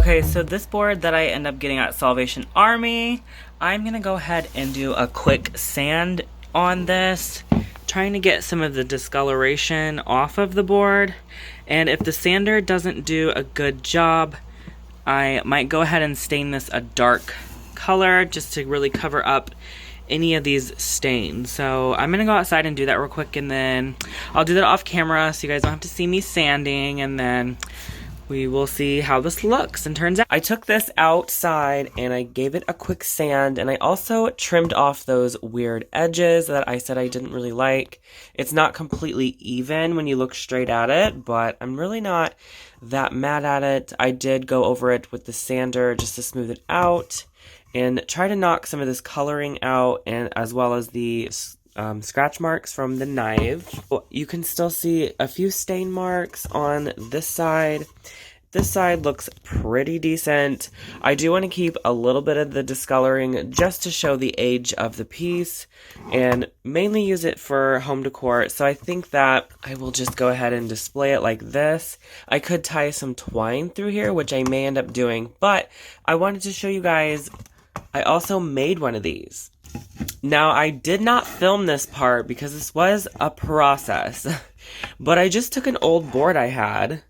Okay, so this board that I end up getting at Salvation Army, I'm gonna go ahead and do a quick sand on this, trying to get some of the discoloration off of the board. And if the sander doesn't do a good job, I might go ahead and stain this a dark color just to really cover up any of these stains. So I'm gonna go outside and do that real quick, and then I'll do that off camera so you guys don't have to see me sanding, and then we will see how this looks and turns out. I took this outside and I gave it a quick sand, and I also trimmed off those weird edges that I said I didn't really like. It's not completely even when you look straight at it, but I'm really not that mad at it. I did go over it with the sander just to smooth it out and try to knock some of this coloring out, and as well as the scratch marks from the knife. You can still see a few stain marks on this side. This side looks pretty decent. I do want to keep a little bit of the discoloring just to show the age of the piece, and mainly use it for home decor. So I think that I will just go ahead and display it like this. I could tie some twine through here, which I may end up doing, but I wanted to show you guys I also made one of these. Now, I did not film this part because this was a process, but I just took an old board I had,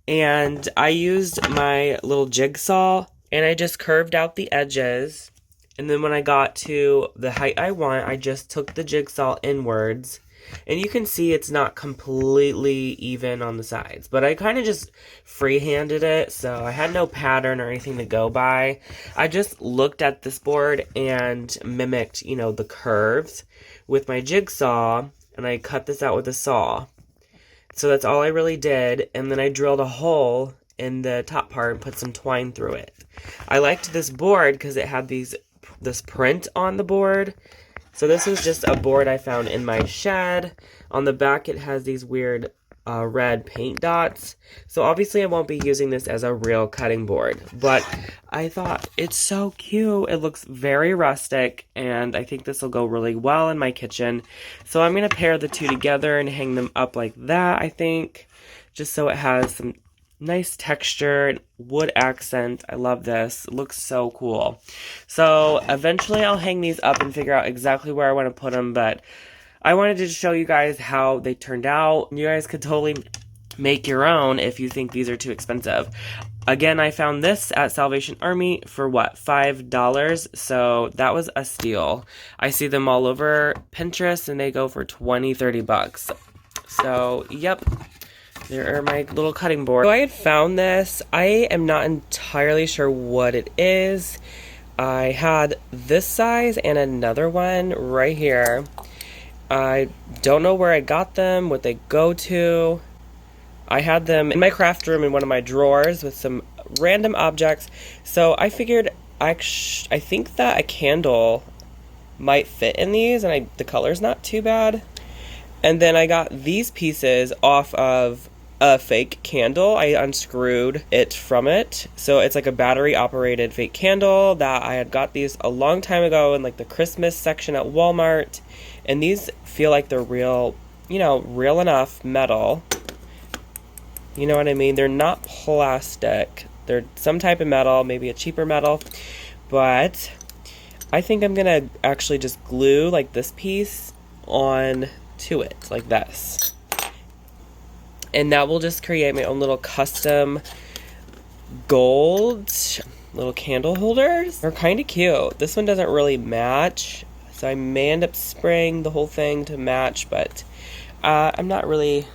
and I used my little jigsaw, and I just curved out the edges, and then when I got to the height I want, I just took the jigsaw inwards, and you can see it's not completely even on the sides, but I kind of just freehanded it, so I had no pattern or anything to go by. I just looked at this board and mimicked, you know, the curves with my jigsaw, and I cut this out with a saw. So that's all I really did, and then I drilled a hole in the top part and put some twine through it. I liked this board because it had this print on the board. So this was just a board I found in my shed. On the back it has these weird red paint dots. So obviously I won't be using this as a real cutting board, but I thought it's so cute. It looks very rustic, and I think this will go really well in my kitchen. So I'm going to pair the two together and hang them up like that, I think, just so it has some nice texture, wood accent. I love this. It looks so cool. So eventually I'll hang these up and figure out exactly where I want to put them, but I wanted to show you guys how they turned out. You guys could totally make your own if you think these are too expensive. Again, I found this at Salvation Army for what, $5? So that was a steal. I see them all over Pinterest and they go for 20, 30 bucks. So, yep. There are my little cutting boards. So I had found this. I am not entirely sure what it is. I had this size and another one right here. I don't know where I got them, what they go to. I had them in my craft room in one of my drawers with some random objects. So I figured I think that a candle might fit in these, and the color's not too bad. And then I got these pieces off of a fake candle. I unscrewed it from it. So it's like a battery operated fake candle that I had got these a long time ago in like the Christmas section at Walmart. And these feel like they're real, you know, real enough metal. You know what I mean? They're not plastic. They're some type of metal, maybe a cheaper metal. But I think I'm gonna actually just glue like this piece on to it like this. And that will just create my own little custom gold little candle holders. They're kind of cute. This one doesn't really match, so I may end up spraying the whole thing to match, but I'm not really,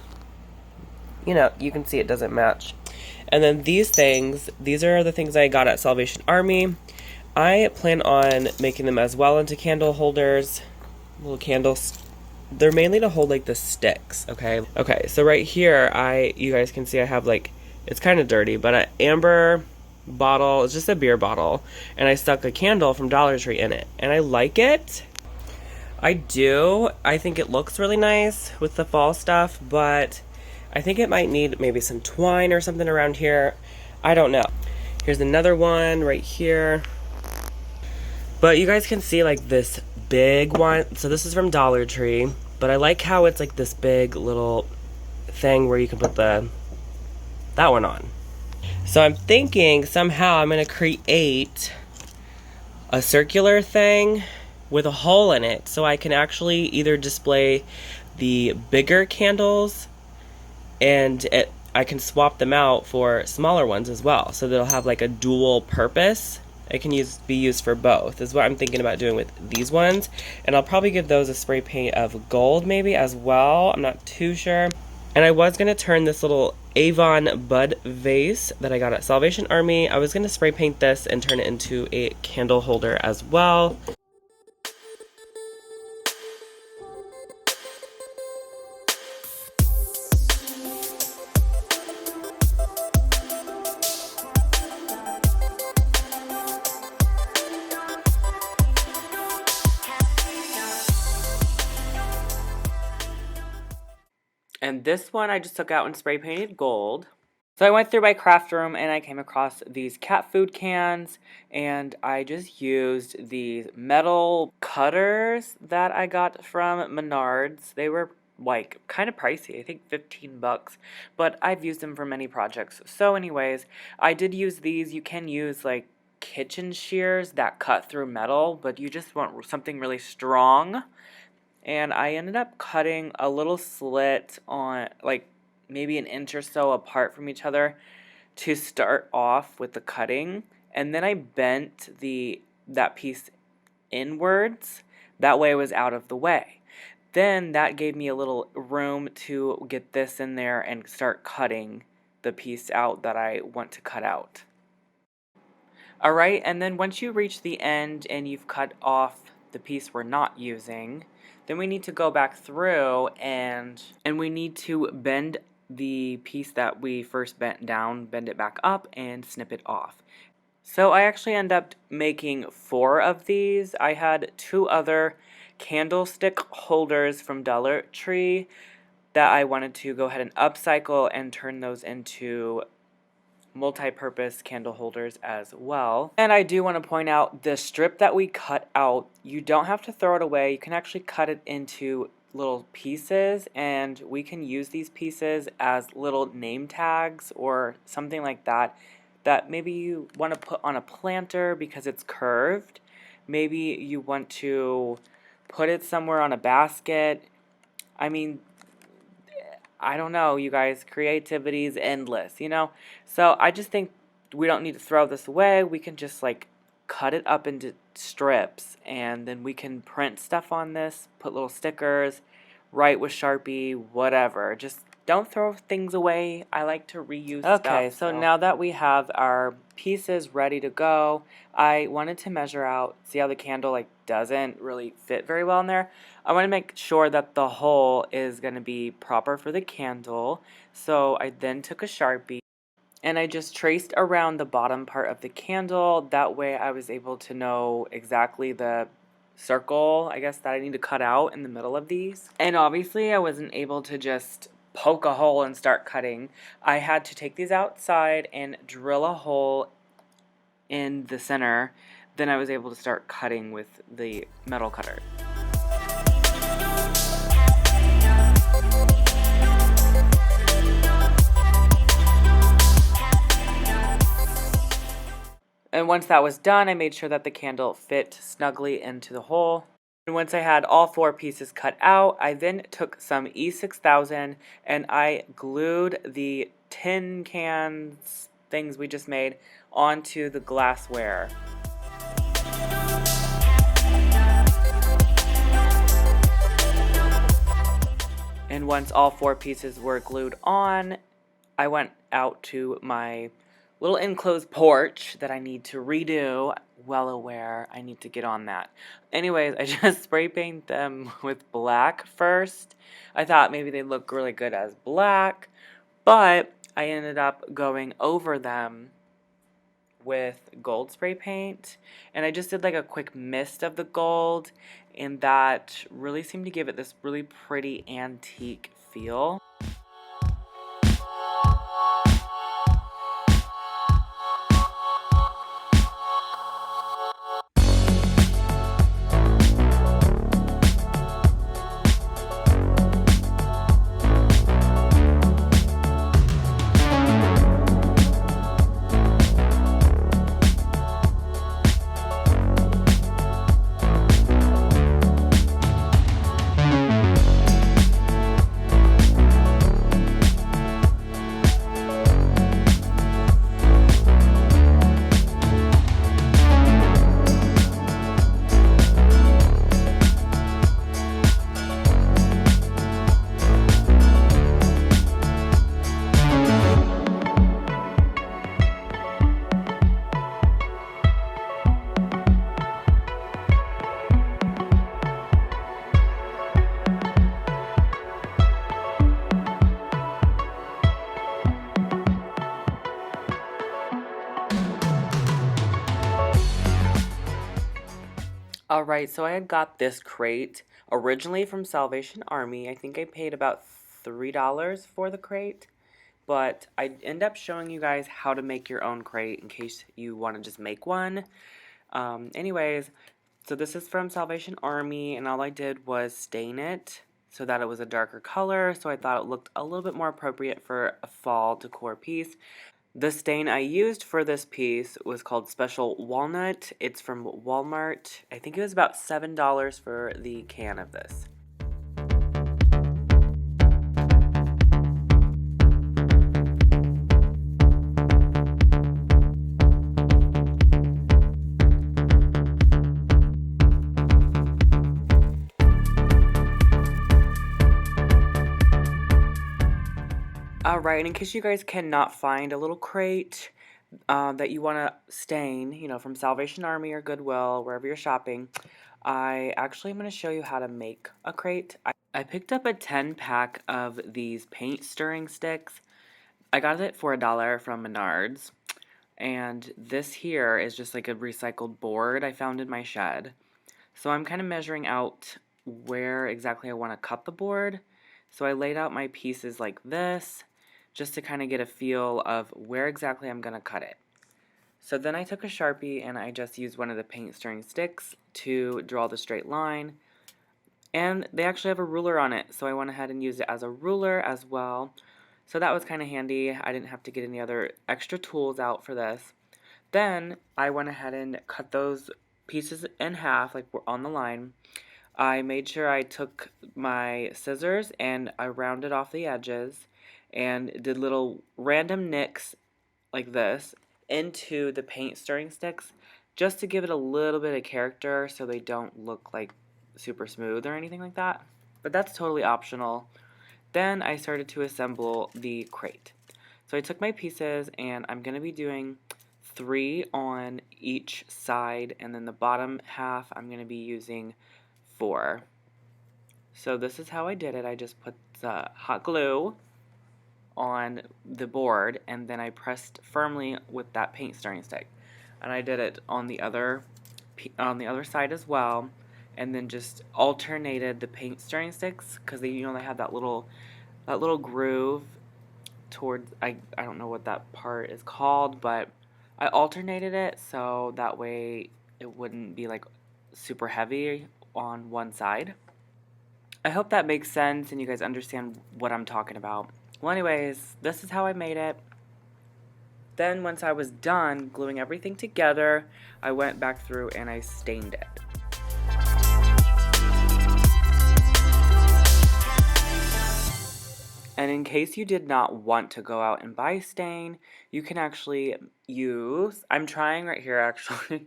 you know, you can see it doesn't match. And then these things, these are the things I got at Salvation Army. I plan on making them as well into candle holders, little candles. They're mainly to hold like the sticks, okay? Okay, so right here, you guys can see I have like, it's kind of dirty, but an amber bottle, it's just a beer bottle, and I stuck a candle from Dollar Tree in it, and I like it. I do. I think it looks really nice with the fall stuff, but I think it might need maybe some twine or something around here. I don't know. Here's another one right here. But you guys can see like this big one. So this is from Dollar Tree, but I like how it's like this big little thing where you can put that one on. So I'm thinking somehow I'm going to create a circular thing with a hole in it so I can actually either display the bigger candles and I can swap them out for smaller ones as well, so they'll have like a dual purpose. It can be used for both is what I'm thinking about doing with these ones. And I'll probably give those a spray paint of gold maybe as well. I'm not too sure. And I was going to turn this little Avon Bud vase that I got at Salvation Army, I was going to spray paint this and turn it into a candle holder as well. And this one I just took out and spray painted gold. So I went through my craft room and I came across these cat food cans, and I just used these metal cutters that I got from Menards. They were like kind of pricey, I think 15 bucks, but I've used them for many projects. So anyways, I did use these. You can use like kitchen shears that cut through metal, but you just want something really strong. And I ended up cutting a little slit on like maybe an inch or so apart from each other to start off with the cutting, and then I bent that piece inwards. That way it was out of the way. Then that gave me a little room to get this in there and start cutting the piece out that I want to cut out. Alright, and then once you reach the end and you've cut off the piece we're not using, then we need to go back through and we need to bend the piece that we first bent down, bend it back up, and snip it off. So I actually ended up making 4 of these. I had 2 other candlestick holders from Dollar Tree that I wanted to go ahead and upcycle and turn those into multi-purpose candle holders as well. And I do want to point out the strip that we cut out, you don't have to throw it away. You can actually cut it into little pieces, and we can use these pieces as little name tags or something like that maybe you want to put on a planter because it's curved. Maybe you want to put it somewhere on a basket. I mean, I don't know, you guys, creativity is endless, you know? So I just think we don't need to throw this away. We can just like cut it up into strips, and then we can print stuff on this, put little stickers, write with Sharpie, whatever. Just don't throw things away. I like to reuse stuff. Okay, so now that we have our pieces ready to go, I wanted to measure out, see how the candle like doesn't really fit very well in there. I want to make sure that the hole is going to be proper for the candle. So I then took a Sharpie and I just traced around the bottom part of the candle. That way I was able to know exactly the circle, I guess, that I need to cut out in the middle of these. And obviously I wasn't able to just poke a hole and start cutting. I had to take these outside and drill a hole in the center. Then I was able to start cutting with the metal cutter. And once that was done, I made sure that the candle fit snugly into the hole. And once I had all 4 pieces cut out, I then took some E6000 and I glued the tin cans things we just made onto the glassware. And once all 4 pieces were glued on, I went out to my little enclosed porch that I need to redo. Well aware I need to get on that. Anyways, I just spray paint them with black first. I thought maybe they'd look really good as black, but I ended up going over them with gold spray paint, and I just did like a quick mist of the gold, and that really seemed to give it this really pretty antique feel. Alright, so I had got this crate originally from Salvation Army. I think I paid about $3 for the crate, but I end up showing you guys how to make your own crate in case you want to just make one. Anyways, so this is from Salvation Army, and all I did was stain it so that it was a darker color, so I thought it looked a little bit more appropriate for a fall decor piece. The stain I used for this piece was called Special Walnut. It's from Walmart. I think it was about $7 for the can of this. Alright, in case you guys cannot find a little crate that you want to stain, from Salvation Army or Goodwill, wherever you're shopping, I actually am going to show you how to make a crate. I picked up a 10-pack of these paint stirring sticks. I got it for $1 from Menards. And this here is just like a recycled board I found in my shed. So I'm kind of measuring out where exactly I want to cut the board. So I laid out my pieces like this, just to kind of get a feel of where exactly I'm going to cut it. So then I took a Sharpie and I just used one of the paint stirring sticks to draw the straight line. And they actually have a ruler on it, so I went ahead and used it as a ruler as well. So that was kind of handy. I didn't have to get any other extra tools out for this. Then I went ahead and cut those pieces in half, like we're on the line. I made sure I took my scissors and I rounded off the edges and did little random nicks like this into the paint stirring sticks just to give it a little bit of character so they don't look like super smooth or anything like that. But that's totally optional. Then I started to assemble the crate. So I took my pieces and I'm going to be doing 3 on each side, and then the bottom half I'm going to be using 4. So this is how I did it. I just put the hot glue on the board and then I pressed firmly with that paint stirring stick. And I did it on the other side as well, and then just alternated the paint stirring sticks because they have that little groove towards I don't know what that part is called, but I alternated it so that way it wouldn't be like super heavy on one side. I hope that makes sense and you guys understand what I'm talking about. Well, anyways, this is how I made it. Then once I was done gluing everything together, I went back through and I stained it. And in case you did not want to go out and buy stain, you can actually use, I'm trying right here actually,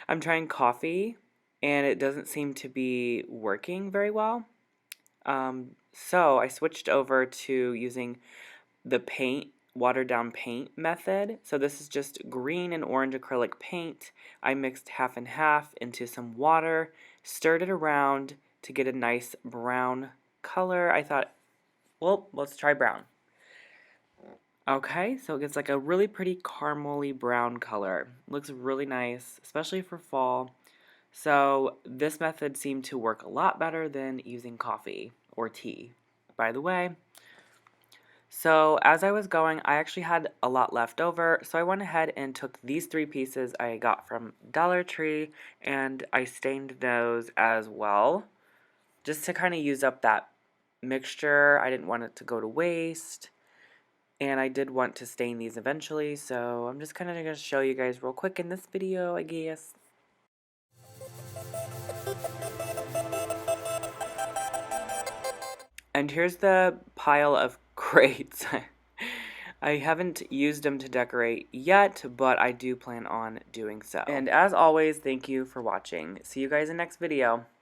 I'm trying coffee and it doesn't seem to be working very well. So I switched over to using the watered down paint method. So this is just green and orange acrylic paint. I mixed half and half into some water, stirred it around to get a nice brown color. I thought, well, let's try brown. Okay, so it gets like a really pretty caramely brown color. Looks really nice, especially for fall. So this method seemed to work a lot better than using coffee or tea, by the way. So as I was going, I actually had a lot left over, so I went ahead and took these 3 pieces I got from Dollar Tree and I stained those as well, just to kind of use up that mixture. I didn't want it to go to waste, and I did want to stain these eventually, so I'm just kind of going to show you guys real quick in this video, I guess. And here's the pile of crates. I haven't used them to decorate yet, but I do plan on doing so. And as always, thank you for watching. See you guys in the next video.